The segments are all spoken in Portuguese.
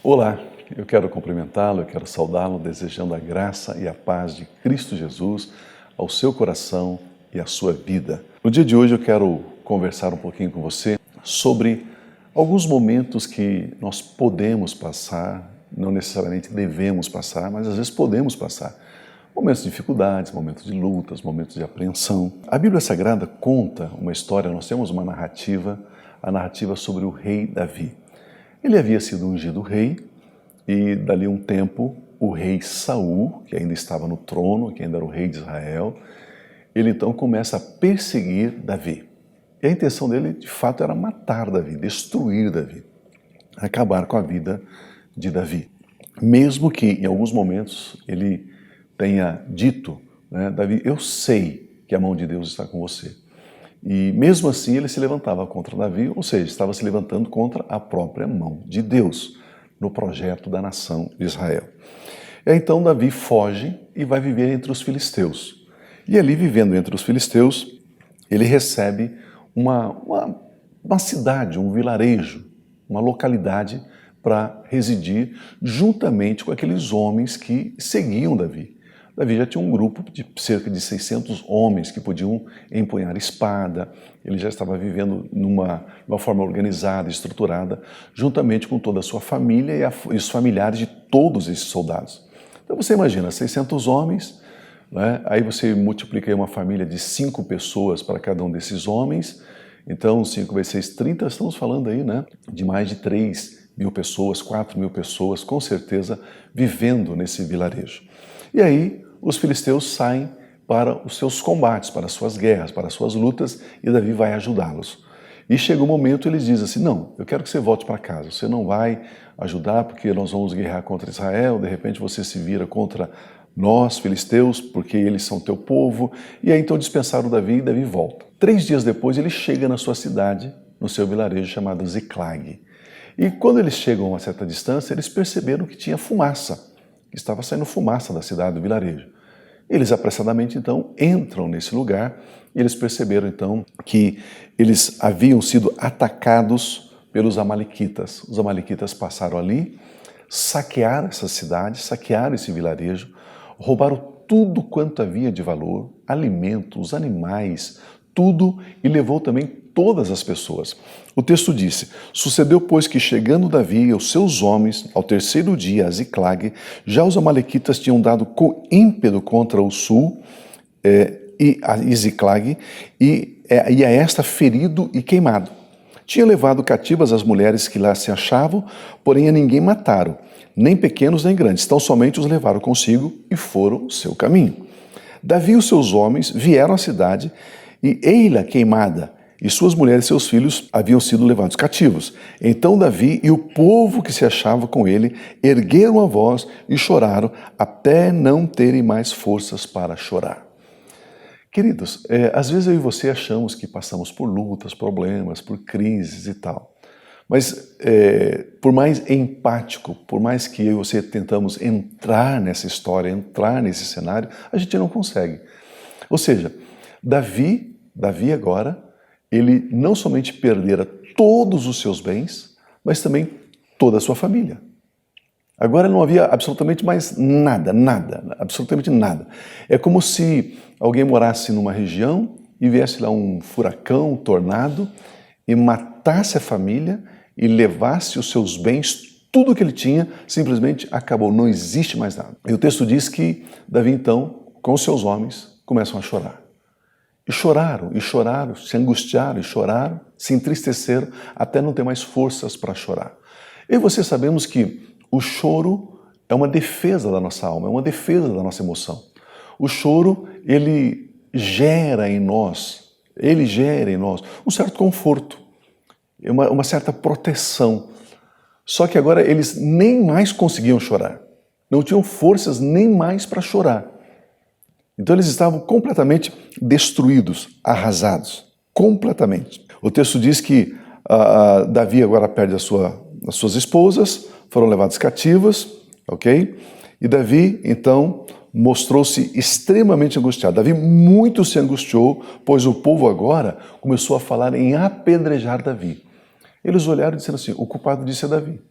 Olá, eu quero cumprimentá-lo, eu quero saudá-lo, desejando a graça e a paz de Cristo Jesus ao seu coração e à sua vida. No dia de hoje eu quero conversar um pouquinho com você sobre alguns momentos que nós podemos passar, não necessariamente devemos passar, mas às vezes podemos passar. Momentos de dificuldades, momentos de lutas, momentos de apreensão. A Bíblia Sagrada conta uma história, nós temos uma narrativa, a narrativa sobre o rei Davi. Ele havia sido ungido rei e dali um tempo o rei Saul, que ainda estava no trono, que ainda era o rei de Israel, ele então começa a perseguir Davi. E a intenção dele, de fato, era matar Davi, destruir Davi, acabar com a vida de Davi. Mesmo que em alguns momentos ele tenha dito, Davi, eu sei que a mão de Deus está com você. E mesmo assim ele se levantava contra Davi, ou seja, estava se levantando contra a própria mão de Deus no projeto da nação de Israel. E então Davi foge e vai viver entre os filisteus. E ali, vivendo entre os filisteus, ele recebe uma cidade, um vilarejo, uma localidade para residir juntamente com aqueles homens que seguiam Davi. Davi já tinha um grupo de cerca de 600 homens que podiam empunhar espada, ele já estava vivendo numa forma organizada, estruturada, juntamente com toda a sua família e os familiares de todos esses soldados. Então você imagina, 600 homens, aí você multiplica aí uma família de 5 pessoas para cada um desses homens, então 5 vezes 6, 30, estamos falando aí de mais de 3.000 pessoas, 4.000 pessoas, com certeza, vivendo nesse vilarejo. E aí os filisteus saem para os seus combates, para as suas guerras, para as suas lutas, e Davi vai ajudá-los. E chega um momento eles dizem assim, não, eu quero que você volte para casa, você não vai ajudar porque nós vamos guerrear contra Israel, de repente você se vira contra nós, filisteus, porque eles são teu povo. E aí então dispensaram Davi e Davi volta. 3 dias depois ele chega na sua cidade, no seu vilarejo chamado Ziclag. E quando eles chegam a uma certa distância, eles perceberam que tinha fumaça. Estava saindo fumaça da cidade, do vilarejo. Eles apressadamente, então, entram nesse lugar e eles perceberam, então, que eles haviam sido atacados pelos amalequitas. Os amalequitas passaram ali, saquearam essa cidade, saquearam esse vilarejo, roubaram tudo quanto havia de valor, alimentos, animais, tudo, e levou também todas as pessoas. O texto disse, sucedeu, pois, que chegando Davi e os seus homens, ao 3º dia, a Ziclag, já os amalequitas tinham dado com ímpeto contra o sul, e a Ziclag, e a esta ferido e queimado. Tinha levado cativas as mulheres que lá se achavam, porém a ninguém mataram, nem pequenos nem grandes, tão somente os levaram consigo e foram o seu caminho. Davi e os seus homens vieram à cidade, e ei-la queimada, e suas mulheres e seus filhos haviam sido levados cativos. Então Davi e o povo que se achava com ele ergueram a voz e choraram até não terem mais forças para chorar. Queridos, às vezes eu e você achamos que passamos por lutas, problemas, por crises e tal. Mas por mais empático, por mais que eu e você tentamos entrar nessa história, entrar nesse cenário, a gente não consegue. Ou seja, Davi agora, ele não somente perdera todos os seus bens, mas também toda a sua família. Agora não havia absolutamente mais nada, absolutamente nada. É como se alguém morasse numa região e viesse lá um furacão, um tornado, e matasse a família e levasse os seus bens, tudo que ele tinha, simplesmente acabou, não existe mais nada. E o texto diz que Davi então, com os seus homens, começam a chorar. E choraram, se angustiaram e choraram, se entristeceram até não ter mais forças para chorar. Eu e você sabemos que o choro é uma defesa da nossa alma, é uma defesa da nossa emoção. O choro, ele gera em nós um certo conforto, uma certa proteção. Só que agora eles nem mais conseguiam chorar, não tinham forças nem mais para chorar. Então eles estavam completamente destruídos, arrasados, completamente. O texto diz que Davi agora perde as suas esposas, foram levadas cativas, ok? E Davi, então, mostrou-se extremamente angustiado. Davi muito se angustiou, pois o povo agora começou a falar em apedrejar Davi. Eles olharam e disseram assim, o culpado disso é Davi.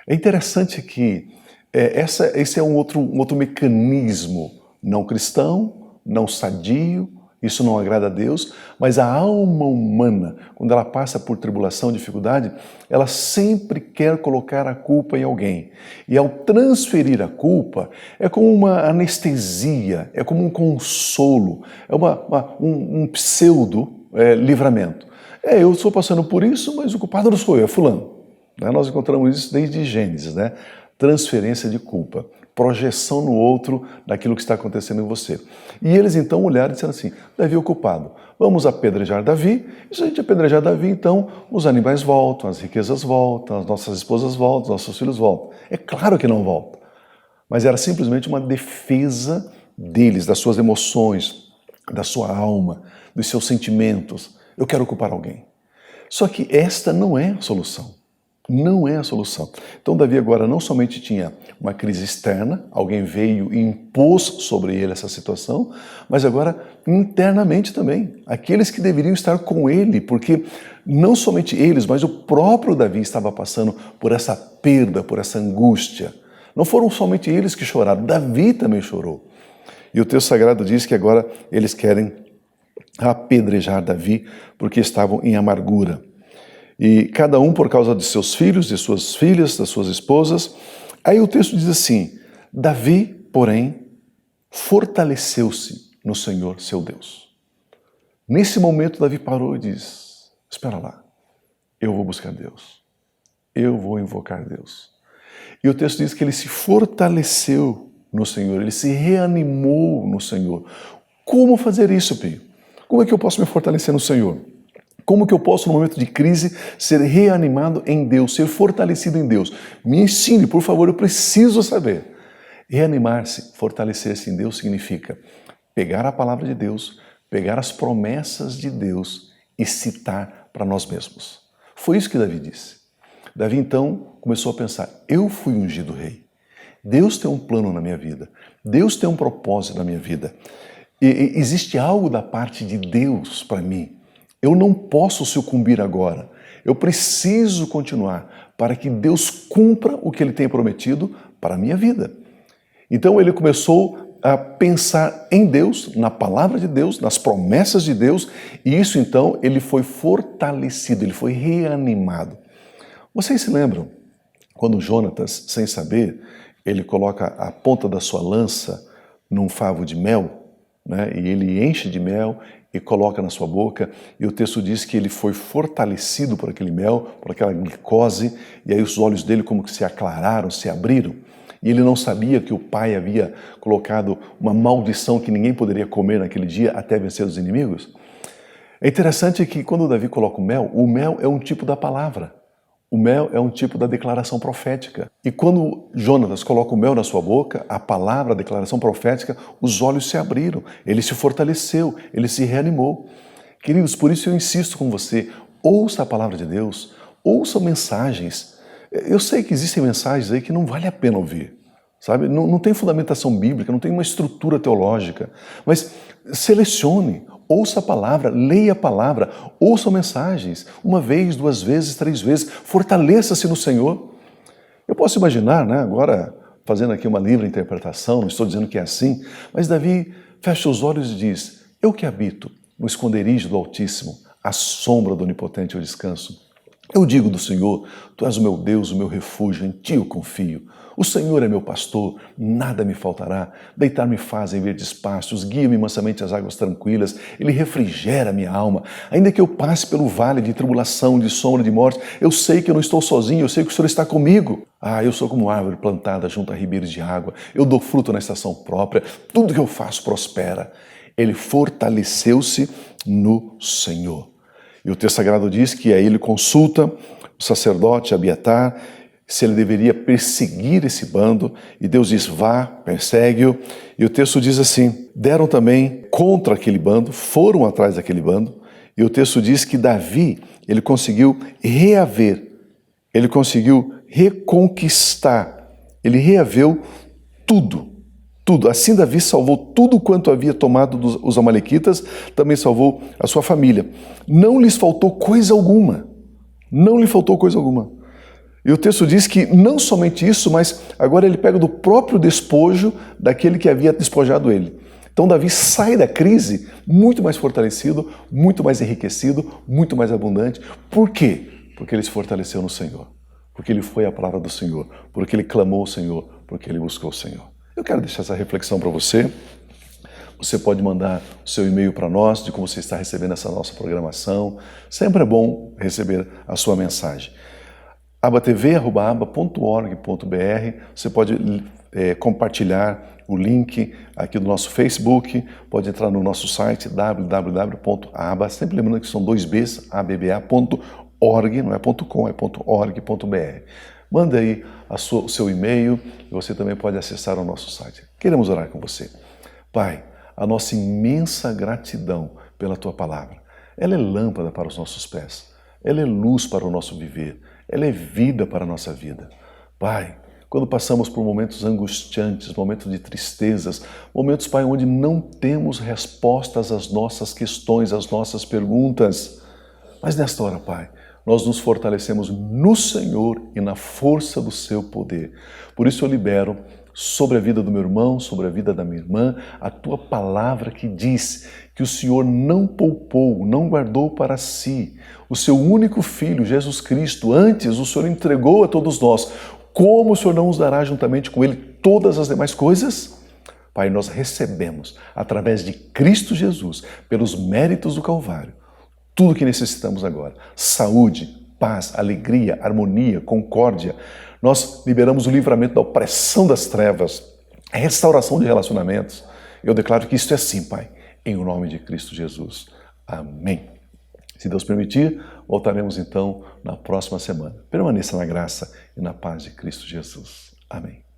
É interessante que esse é um outro mecanismo não cristão, não sadio, isso não agrada a Deus, mas a alma humana, quando ela passa por tribulação, dificuldade, ela sempre quer colocar a culpa em alguém. E ao transferir a culpa, é como uma anestesia, é como um consolo, é um pseudo livramento. Eu estou passando por isso, mas o culpado não sou eu, é fulano. Nós encontramos isso desde Gênesis, né? Transferência de culpa, projeção no outro daquilo que está acontecendo em você. E eles então olharam e disseram assim, Davi é o culpado, vamos apedrejar Davi, e se a gente apedrejar Davi, então os animais voltam, as riquezas voltam, as nossas esposas voltam, nossos filhos voltam. É claro que não volta, mas era simplesmente uma defesa deles, das suas emoções, da sua alma, dos seus sentimentos. Eu quero culpar alguém. Só que esta não é a solução. Não é a solução. Então Davi agora não somente tinha uma crise externa, alguém veio e impôs sobre ele essa situação, mas agora internamente também. Aqueles que deveriam estar com ele, porque não somente eles, mas o próprio Davi estava passando por essa perda, por essa angústia. Não foram somente eles que choraram, Davi também chorou. E o texto sagrado diz que agora eles querem apedrejar Davi porque estavam em amargura. E cada um por causa de seus filhos, de suas filhas, das suas esposas. Aí o texto diz assim, Davi, porém, fortaleceu-se no Senhor, seu Deus. Nesse momento, Davi parou e diz, espera lá, eu vou buscar Deus, eu vou invocar Deus. E o texto diz que ele se fortaleceu no Senhor, ele se reanimou no Senhor. Como fazer isso, Pio? Como é que eu posso me fortalecer no Senhor? Como que eu posso, no momento de crise, ser reanimado em Deus, ser fortalecido em Deus? Me ensine, por favor, eu preciso saber. Reanimar-se, fortalecer-se em Deus significa pegar a palavra de Deus, pegar as promessas de Deus e citar para nós mesmos. Foi isso que Davi disse. Davi, então, começou a pensar, eu fui ungido rei. Deus tem um plano na minha vida. Deus tem um propósito na minha vida. E existe algo da parte de Deus para mim. Eu não posso sucumbir agora. Eu preciso continuar para que Deus cumpra o que Ele tem prometido para a minha vida. Então ele começou a pensar em Deus, na palavra de Deus, nas promessas de Deus, e isso então ele foi fortalecido, ele foi reanimado. Vocês se lembram quando Jonatas, sem saber, ele coloca a ponta da sua lança num favo de mel, né? E ele enche de mel e coloca na sua boca, e o texto diz que ele foi fortalecido por aquele mel, por aquela glicose, e aí os olhos dele como que se aclararam, se abriram, e ele não sabia que o pai havia colocado uma maldição que ninguém poderia comer naquele dia até vencer os inimigos. É interessante que quando Davi coloca o mel é um tipo da palavra. O mel é um tipo da declaração profética. E quando Jonatas coloca o mel na sua boca, a palavra, a declaração profética, os olhos se abriram, ele se fortaleceu, ele se reanimou. Queridos, por isso eu insisto com você, ouça a palavra de Deus, ouça mensagens. Eu sei que existem mensagens aí que não vale a pena ouvir, sabe? Não tem fundamentação bíblica, não tem uma estrutura teológica, mas selecione. Ouça a palavra, leia a palavra, ouça mensagens, uma vez, duas vezes, três vezes, fortaleça-se no Senhor. Eu posso imaginar, né, agora fazendo aqui uma livre interpretação, não estou dizendo que é assim, mas Davi fecha os olhos e diz, eu que habito no esconderijo do Altíssimo, à sombra do Onipotente eu descanso. Eu digo do Senhor, Tu és o meu Deus, o meu refúgio, em Ti eu confio. O Senhor é meu pastor, nada me faltará. Deitar-me faz em verdes pastos, guia-me mansamente às águas tranquilas. Ele refrigera minha alma. Ainda que eu passe pelo vale de tribulação, de sombra de morte, eu sei que eu não estou sozinho, eu sei que o Senhor está comigo. Eu sou como árvore plantada junto a ribeiros de água. Eu dou fruto na estação própria. Tudo que eu faço prospera. Ele fortaleceu-se no Senhor. E o texto sagrado diz que aí ele consulta o sacerdote Abiatar, se ele deveria perseguir esse bando, e Deus diz, vá, persegue-o. E o texto diz assim, deram também contra aquele bando, foram atrás daquele bando, e o texto diz que Davi, ele conseguiu reaver, ele conseguiu reconquistar, ele reaveu tudo. Tudo. Assim Davi salvou tudo quanto havia tomado dos amalequitas, também salvou a sua família. Não lhes faltou coisa alguma. Não lhe faltou coisa alguma. E o texto diz que não somente isso, mas agora ele pega do próprio despojo daquele que havia despojado ele. Então Davi sai da crise muito mais fortalecido, muito mais enriquecido, muito mais abundante. Por quê? Porque ele se fortaleceu no Senhor. Porque ele foi à palavra do Senhor. Porque ele clamou ao Senhor. Porque ele buscou o Senhor. Eu quero deixar essa reflexão para você. Você pode mandar o seu e-mail para nós de como você está recebendo essa nossa programação. Sempre é bom receber a sua mensagem. abatv@aba.org.br. Você pode compartilhar o link aqui do nosso Facebook, pode entrar no nosso site www.aba, sempre lembrando que são 2 Bs, abba.org, não é .com, é .org.br. Manda aí o seu e-mail e você também pode acessar o nosso site. Queremos orar com você. Pai, a nossa imensa gratidão pela Tua palavra. Ela é lâmpada para os nossos pés, ela é luz para o nosso viver, ela é vida para a nossa vida. Pai, quando passamos por momentos angustiantes, momentos de tristezas, momentos, Pai, onde não temos respostas às nossas questões, às nossas perguntas. Mas nesta hora, Pai, nós nos fortalecemos no Senhor e na força do Seu poder. Por isso eu libero sobre a vida do meu irmão, sobre a vida da minha irmã, a Tua palavra que diz que o Senhor não poupou, não guardou para si o Seu único Filho, Jesus Cristo. Antes o Senhor entregou a todos nós. Como o Senhor não nos dará juntamente com Ele todas as demais coisas? Pai, nós recebemos, através de Cristo Jesus, pelos méritos do Calvário, tudo o que necessitamos agora. Saúde, paz, alegria, harmonia, concórdia. Nós liberamos o livramento da opressão das trevas, a restauração de relacionamentos. Eu declaro que isto é assim, Pai, em nome de Cristo Jesus. Amém. Se Deus permitir, voltaremos então na próxima semana. Permaneça na graça e na paz de Cristo Jesus. Amém.